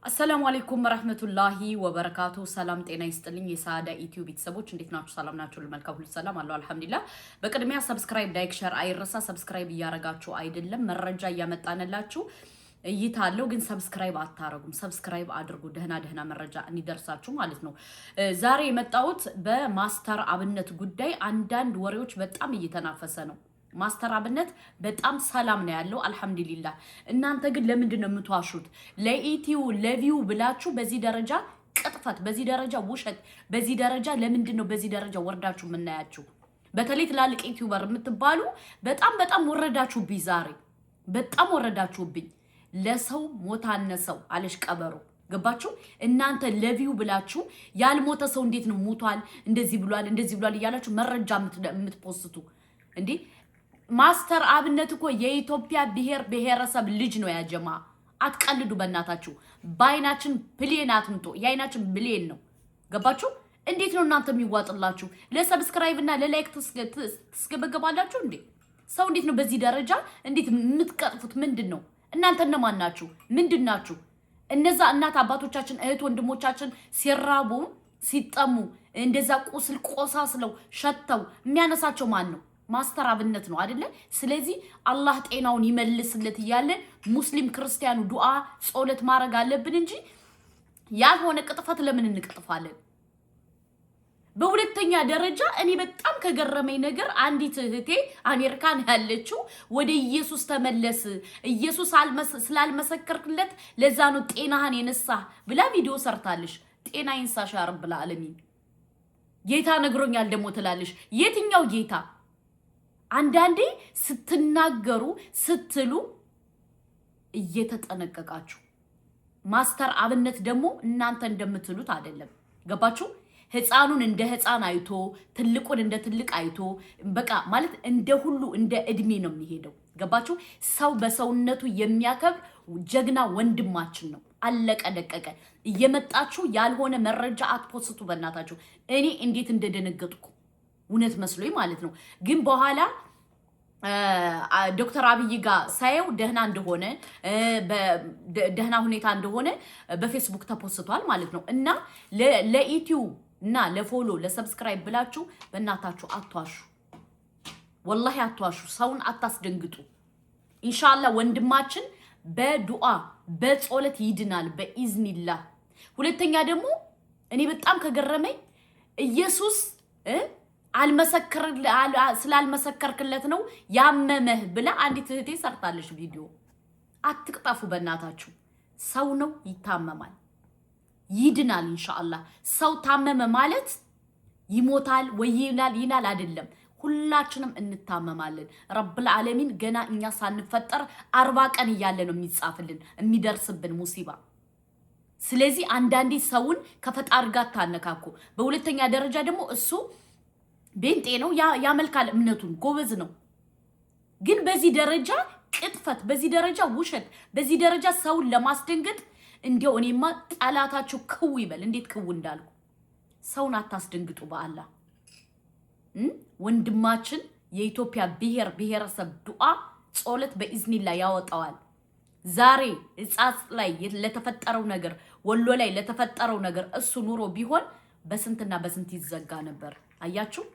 السلام عليكم ورحمة الله وبركاته. سلام تينا يستلين يساعد يوتيوب يتسبوش نديك ناتشو سلام ناتشو الملكة كل سلام الله الحمد لله. بقدميها سبسكرايب لايك شير أي رسا سبسكرايب يا رجاتشو أيدلم مرة جاية متأنا لاتشو يتعلو جن سبسكرايب عطاركم سبسكرايب أدرجو دهنا مرة جا إني درساتشو مالتنو زاري متأوت بماستر عبنت جوداي عندن دوريوش بتأمي يتنافسنو ማስተር አብነት በጣም ሰላም ነው ያለው አልহামዱሊላህ እናንተ ግን ለምንድን ነው የምትዋሹት ለኢቲዩ ለቪው ብላችሁ በዚህ ደረጃ ቅጥፈት በዚህ ደረጃ ውሸት በዚህ ደረጃ ለምንድን ነው በዚህ ደረጃ ወርዳችሁ ምናያችሁ በተለይ ትላልቅ ዩቲዩበር የምትባሉ በጣም ወረዳችሁብኝ ዛሬ በጣም ወረዳችሁብኝ ለሰው ሞታነሰው አለሽ ቀበሮ ገባችሁ እናንተ ለቪው ብላችሁ ያልሞተ ሰው እንዴት ነው ሞቷል እንደዚህ ብሏል እያላችሁ መረጃ የምትፖስቱ እንዴ ማስተር አብነት እኮ የኢትዮጵያ ብሔረሰብ ልጅ ነው ያጀማ አትቀልዱ በእናታችሁ ባይናችን ፕሌን አትምጡ ያይናችን ብሌን ነው ገባችሁ እንዴት ነው እናንተ የሚዋጥላችሁ ለሰብስክራይብ እና ለላይክ ትስገበገባላችሁ እንዴ ሰው እንዴት ነው በዚህ ደረጃ እንዴት የምትቀጥፉት ምንድነው እናንተ እነማን ናችሁ ምንድናችሁ እነዛ እናት አባቶቻችን እህት ወንድሞቻችን ሲራቡ ሲጠሙ እንደዛ ቁስል ቆሳስለው ሸተው የሚያነሳቸው ማን ነው ማስተር አብነት ነው አይደለ ስለዚህ አላህ ጤናውን ይመልስለት ይያለ ሙስሊም ክርስቲያኑ ዱዓ ጾለት ማረግ አለብን እንጂ ያልሆነ ቅጥፈት ለምን እንቅጥፋለን በሁለተኛ ደረጃ እኔ በጣም ከገረመኝ ነገር አንዲት እህቴ አሜሪካን ያለችው ወደ ኢየሱስ ተመለስ ኢየሱስ ስላልመሰከርክለት ለዛ ነው ጤናህን የነሳ ብላ ቪዲዮ ሰርታለሽ ጤና ይንሳሽ ያ ረብ العالمين ጌታ ነግሮኛል ደሞ ትላለሽ የትኛው ጌታ አንዳንዴ ስትናገሩ ስትሉ እየተጠነቀቃችሁ ማስተር አብነት ደግሞ እናንተ እንደምትሉት አይደለም ገባችሁ ህፃኑን እንደ ህፃን አይቶ ትልቁን እንደ ትልቅ አይቶ በቃ ማለት እንደ ሁሉ እንደ እድሜ ነው የሚሄደው ገባችሁ ሰው በሰውነቱ የሚያከብር ጀግና ወንድማችን ነው አለቀ ደቀቀ እየመጣችሁ ያልሆነ መረጃ አትፖስቱ በእናታችሁ እኔ እንዴት እንደደነገጥኩ እውነት መስሎኝ ማለት ነው ግን በኋላ ዶክተር አብይ ጋር ሳይው ደህና እንደሆነ ደህና ሁኔታ እንደሆነ በፌስቡክ ተፖስቷል ማለት ነው እና ለዩቲዩብ እና ለፎሎ ለሰብስክራይብ ብላችሁ በእናታችሁ አትዋሹ ወላሂ አትዋሹ ሰውን አታስደንግጡ ኢንሻአላህ ወንድማችን በዱዓ በጾለት ይድናል በኢዝኒላህ ሁለተኛ ደግሞ እኔ በጣም ከገረመኝ ኢየሱስ ስላልመሰከርክለት ነው ያመመህ ብላ አንዲት እህቴ ሰርታለሽ ቪዲዮ አትቅጣፉ በእናታችሁ ሰው ነው ይታመማል ይድናል ኢንሻአላህ ሰው ታመመ ማለት ይሞታል ወይ ይናል አይደለም ሁላችንም እንታመማለን ረብ العالمين ገና እኛ ሳንፈጠር 40 ቀን ያለ ነው የሚጻፍልን የሚደርስብን ሙሲባ ስለዚህ አንዳንዴ ሰውን ከፈጣሪ ጋር ታነካኩ በሁለተኛ ደረጃ ደግሞ እሱ ቤንጤ ነው ያመልካል እምነቱን ጎበዝ ነው ግን በዚህ ደረጃ ቅጥፈት በዚህ ደረጃ ውሸት በዚህ ደረጃ ሰውን ለማስደንገጥ እንዴው እኔማ ጣላታችሁ ክው ይበል እንዴት ክው እንዳልኩ ሰውን አታስደንግጡ በአላህ ወንድማችን የኢትዮጵያ ብሔረሰብ ዱዓ ጾለት በኢዝኒላህ ያወጣዋል ዛሬ እጻጽ ላይ ለተፈጠረው ነገር ወሎ ላይ ለተፈጠረው ነገር እሱ ኑሮ ቢሆን በስንትና በስንት ይዘጋ ነበር አያችሁ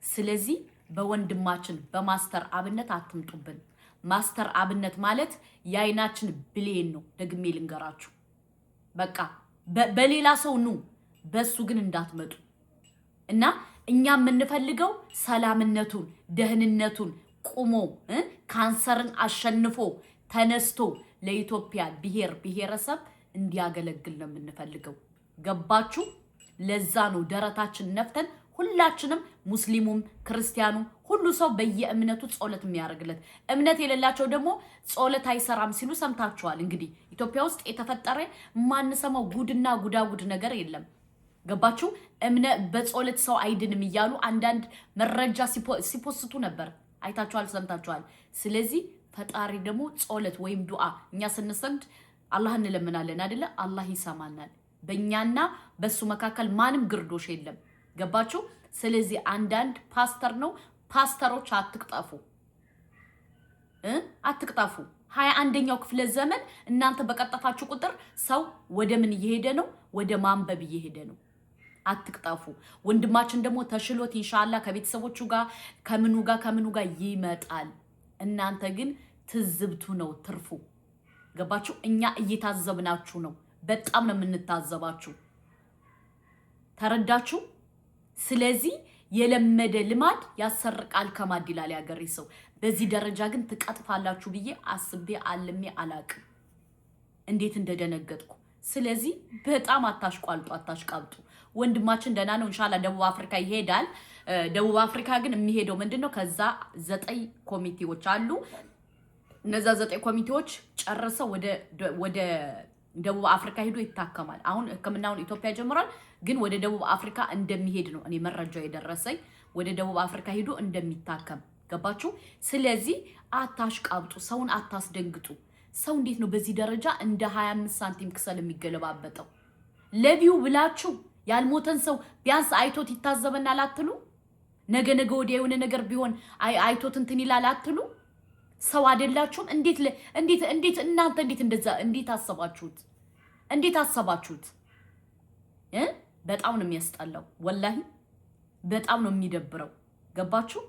ስለዚህ በወንድማችን በማስተር አብነት አትምጡብን ማስተር አብነት ማለት ያይናችን ብሌን ነው ደግሜ ልንገራችሁ በቃ በሌላ ሰው ነው በሱ ግን እንዳትመጡ እና እኛ የምንፈልገው ሰላምነቱን ደህንነቱን ቆሞ ካንሰርን አሸንፎ ተነስቶ ለኢትዮጵያ ብሔረሰብ እንዲያገለግል ነው የምንፈልገው ገባችሁ ለዛ ነው ደረታችን ነፍተን ሁላችንም ሙስሊሙም ክርስቲያኑም ሁሉ ሰው በየእምነቱ ጾለት የሚያርግለት እምነት የሌላቸው ደግሞ ጾለት አይሰራም ሲሉ ሰምታችኋል እንግዲህ ኢትዮጵያ ውስጥ የተፈጠረ ማንሰማው ጉድና ጉዳጉድ ነገር የለም ገባችሁ እምነት በጾለት ሰው አይድንም ይያሉ አንዳንድ መረጃ ሲፖስቱ ነበር አይታችኋል ሰምታችኋል ስለዚህ ፈጣሪ ደግሞ ጾለት ወይም ዱዓ እኛ ስንሰግድ አላህን እንለምናለን አይደለ አላህ ይሰማናል በእኛና በሱ መካከል ማንም ግርዶሽ የለም ገባችሁ ስለዚህ አንዳንድ ፓስተር ነው ፓስተሮች አትቅጣፉ 21ኛው ክፍለ ዘመን እናንተ በቀጠፋችሁ ቁጥር ሰው ወደ ምን እየሄደ ነው? ወደ ማንበብ እየሄደ ነው። አትቅጠፉ። ወንድማችን ደግሞ ተሽሎት ኢንሻአላህ ከቤተሰቦቹ ጋር ከምኑ ጋር ይመጣል። እናንተ ግን ትዝብቱ ነው ትርፉ። ገባችሁ? እኛ እየታዘብናችሁ ነው። በጣም ነው የምንታዘባችሁ። ተረዳችሁ? ስለዚህ የለመደ ልማድ ያሰርቃል ከማድ ይላል ያገሬ ሰው። በዚህ ደረጃ ግን ትቀጥፋላችሁ ብዬ አስቤ አልሜ አላቅም። እንዴት እንደደነገጥኩ። ስለዚህ በጣም አታሽቋልጡ፣ አታሽቃብጡ። ወንድማችን ደህና ነው ኢንሻአላህ ደቡብ አፍሪካ ይሄዳል። ደቡብ አፍሪካ ግን የሚሄደው ምንድነው? ከዛ 9 ኮሚቴዎች አሉ። እነዛ 9 ኮሚቴዎች ጨርሰው ወደ ደቡብ አፍሪካ ሄዶ ይታከማል። አሁን ህክምናውን ኢትዮጵያ ጀምሯል፣ ግን ወደ ደቡብ አፍሪካ እንደሚሄድ ነው እኔ መረጃው የደረሰኝ። ወደ ደቡብ አፍሪካ ሄዶ እንደሚታከም ገባችሁ? ስለዚህ አታሽቃብጡ፣ ሰውን አታስደንግጡ። ሰው እንዴት ነው በዚህ ደረጃ እንደ 25 ሳንቲም ክሰል የሚገለባበጠው? ለቪው ብላችሁ ያልሞተን ሰው ቢያንስ አይቶት ይታዘበናል አትሉ? ነገ ወዲያ የሆነ ነገር ቢሆን አይቶት እንትን ይላል አትሉ? ሰው አይደላችሁም? እንዴት እናንተ እንደዛ አሰባችሁት? እንዴት አሰባችሁት? በጣም ነው የሚያስጠላው። ወላሂ በጣም ነው የሚደብረው። ገባችሁ?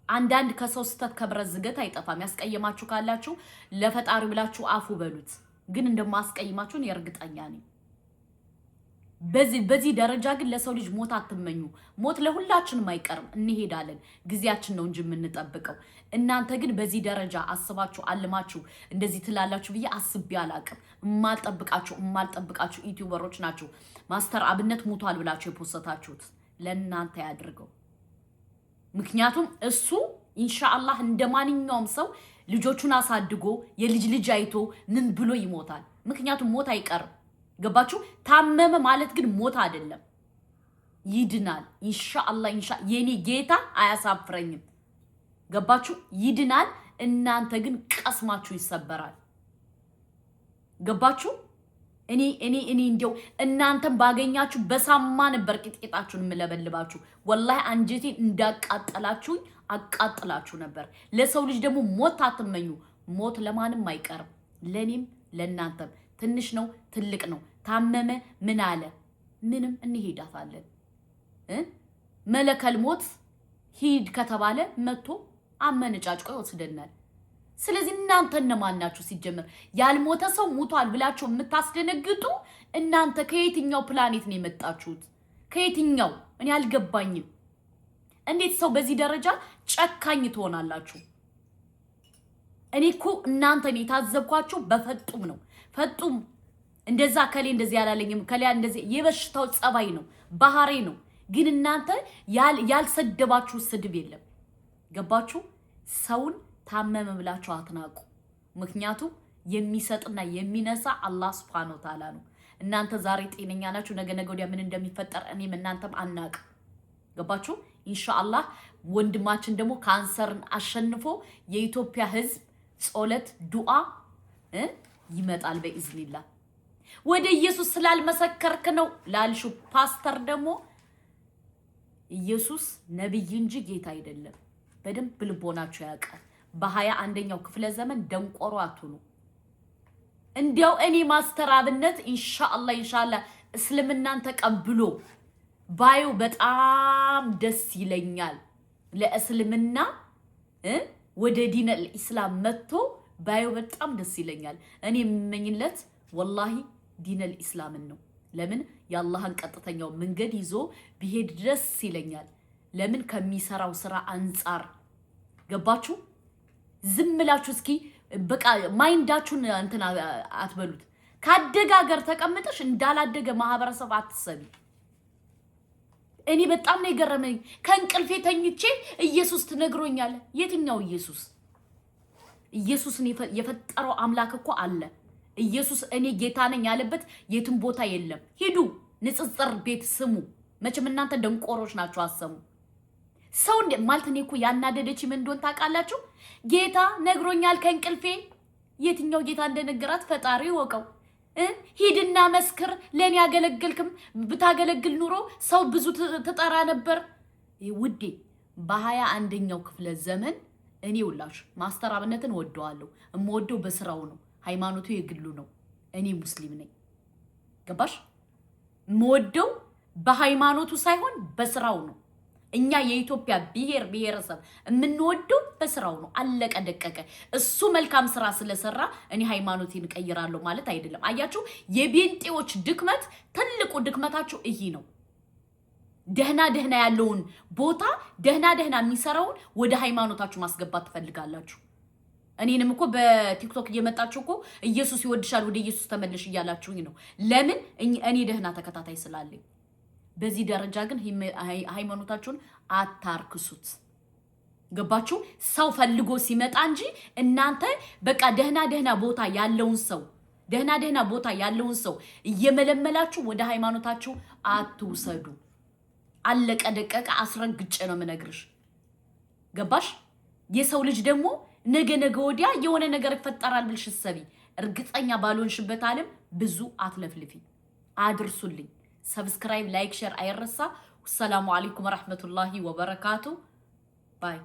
አንዳንድ ከሰው ስተት ከብረት ዝገት አይጠፋም። ያስቀየማችሁ ካላችሁ ለፈጣሪ ብላችሁ አፉ በሉት። ግን እንደማስቀይማችሁን የእርግጠኛ ነኝ። በዚህ ደረጃ ግን ለሰው ልጅ ሞት አትመኙ። ሞት ለሁላችንም አይቀርም፣ እንሄዳለን። ጊዜያችን ነው እንጂ የምንጠብቀው። እናንተ ግን በዚህ ደረጃ አስባችሁ አልማችሁ እንደዚህ ትላላችሁ ብዬ አስቤ አላቅም። የማልጠብቃችሁ ዩቲዩበሮች ናችሁ። ማስተር አብነት ሞቷል ብላችሁ የፖስተታችሁት ለእናንተ ያድርገው። ምክንያቱም እሱ ኢንሻአላህ እንደማንኛውም ሰው ልጆቹን አሳድጎ የልጅ ልጅ አይቶ ምን ብሎ ይሞታል። ምክንያቱም ሞት አይቀርም። ገባችሁ? ታመመ ማለት ግን ሞት አይደለም፣ ይድናል ኢንሻአላህ። የኔ ጌታ አያሳፍረኝም። ገባችሁ? ይድናል። እናንተ ግን ቀስማችሁ ይሰበራል። ገባችሁ? እኔ እንደው እናንተም ባገኛችሁ በሳማ ነበር ቂጥቂጣችሁን የምለበልባችሁ። ወላሂ አንጀቴን እንዳቃጠላችሁኝ አቃጥላችሁ ነበር። ለሰው ልጅ ደግሞ ሞት አትመኙ። ሞት ለማንም አይቀርም፣ ለኔም ለናንተም። ትንሽ ነው ትልቅ ነው፣ ታመመ ምን አለ ምንም እንሄዳታለን። መለከል ሞት ሂድ ከተባለ መጥቶ አመነጫጭቆ ይወስደናል። ስለዚህ እናንተ እነማን ናችሁ? ሲጀመር ያልሞተ ሰው ሞቷል ብላችሁ የምታስደነግጡ እናንተ ከየትኛው ፕላኔት ነው የመጣችሁት? ከየትኛው? እኔ አልገባኝም። እንዴት ሰው በዚህ ደረጃ ጨካኝ ትሆናላችሁ? እኔ እኮ እናንተን የታዘብኳችሁ በፈጡም ነው። ፈጡም እንደዛ ከሌ እንደዚህ ያላለኝም ከሌ እንደዚህ የበሽታው ጸባይ ነው፣ ባህሪ ነው። ግን እናንተ ያልሰደባችሁ ስድብ የለም። ገባችሁ? ሰውን ታመመ ብላችሁ አትናቁ። ምክንያቱም የሚሰጥና የሚነሳ አላህ Subhanahu Wa Ta'ala ነው። እናንተ ዛሬ ጤነኛ ናችሁ፣ ነገ ወዲያ ምን እንደሚፈጠር እኔም እናንተም አናቅ። ገባችሁ? ኢንሻአላህ ወንድማችን ደግሞ ካንሰርን አሸንፎ የኢትዮጵያ ህዝብ ጾለት ዱዓ ይመጣል በኢዝኒላህ። ወደ ኢየሱስ ስላልመሰከርክ ነው ላልሹ ፓስተር ደግሞ ኢየሱስ ነብይ እንጂ ጌታ አይደለም። በደንብ ልቦናችሁ ያውቃል። በ21ኛው ክፍለ ዘመን ደንቆሮ አትሁኑ። እንዲያው እኔ ማስተር አብነት ኢንሻአላህ እስልምናን ተቀብሎ ባዩ በጣም ደስ ይለኛል። ለእስልምና ወደ ዲነል ኢስላም መጥቶ ባዩ በጣም ደስ ይለኛል። እኔ የምመኝለት ወላሂ ዲነል ኢስላምን ነው። ለምን የአላህን ቀጥተኛው መንገድ ይዞ ቢሄድ ደስ ይለኛል። ለምን ከሚሰራው ስራ አንፃር። ገባችሁ? ዝም ብላችሁ እስኪ በቃ ማይንዳችሁን እንትና አትበሉት። ካደገ ሀገር ተቀምጠሽ እንዳላደገ ማህበረሰብ አትሰቢ። እኔ በጣም ነው የገረመኝ። ከእንቅልፌ ተኝቼ ኢየሱስ ትነግሮኛል። የትኛው ኢየሱስ? ኢየሱስን የፈጠረው አምላክ እኮ አለ። ኢየሱስ እኔ ጌታ ነኝ ያለበት የትም ቦታ የለም። ሂዱ ንጽጽር ቤት ስሙ። መቼም እናንተ ደንቆሮች ናችሁ፣ አሰሙ። ሰው ማለት እኔ እኮ ያናደደች ምን እንደሆነ ታውቃላችሁ? ጌታ ነግሮኛል ከእንቅልፌ። የትኛው ጌታ እንደነገራት ፈጣሪ ወቀው። ሂድና መስክር። ለኔ ያገለግልክም ብታገለግል ኑሮ ሰው ብዙ ትጠራ ነበር። ውዴ በ21ኛው ክፍለ ዘመን እኔ ውላሽ ማስተር አብነትን ወደዋለሁ። እምወደው በስራው ነው። ሃይማኖቱ የግሉ ነው። እኔ ሙስሊም ነኝ። ገባሽ? እምወደው በሃይማኖቱ ሳይሆን በስራው ነው። እኛ የኢትዮጵያ ብሔረሰብ የምንወደው በስራው ነው። አለቀ ደቀቀ። እሱ መልካም ስራ ስለሰራ እኔ ሃይማኖቴን እቀይራለሁ ማለት አይደለም። አያችሁ፣ የቤንጤዎች ድክመት ትልቁ ድክመታችሁ ይሄ ነው። ደህና ያለውን ቦታ ደህና የሚሰራውን ወደ ሃይማኖታችሁ ማስገባት ትፈልጋላችሁ። እኔንም እኮ በቲክቶክ እየመጣችሁ እኮ ኢየሱስ ይወድሻል ወደ ኢየሱስ ተመለሽ እያላችሁኝ ነው። ለምን? እኔ ደህና ተከታታይ ስላለኝ። በዚህ ደረጃ ግን ሃይማኖታችሁን አታርክሱት። ገባችሁ? ሰው ፈልጎ ሲመጣ እንጂ እናንተ በቃ ደህና ቦታ ያለውን ሰው እየመለመላችሁ ወደ ሃይማኖታችሁ አትውሰዱ። አለቀ ደቀቀ። አስረግጬ ነው የምነግርሽ። ገባሽ? የሰው ልጅ ደግሞ ነገ ወዲያ የሆነ ነገር ይፈጠራል ብልሽ ሰቢ እርግጠኛ ባልሆንሽበት ዓለም ብዙ አትለፍልፊ። አድርሱልኝ። ሰብስክራይብ፣ ላይክ፣ ሼር አይረሳ። ሰላሙ አለይኩም ወራህመቱላሂ ወበረካቱ። ባይ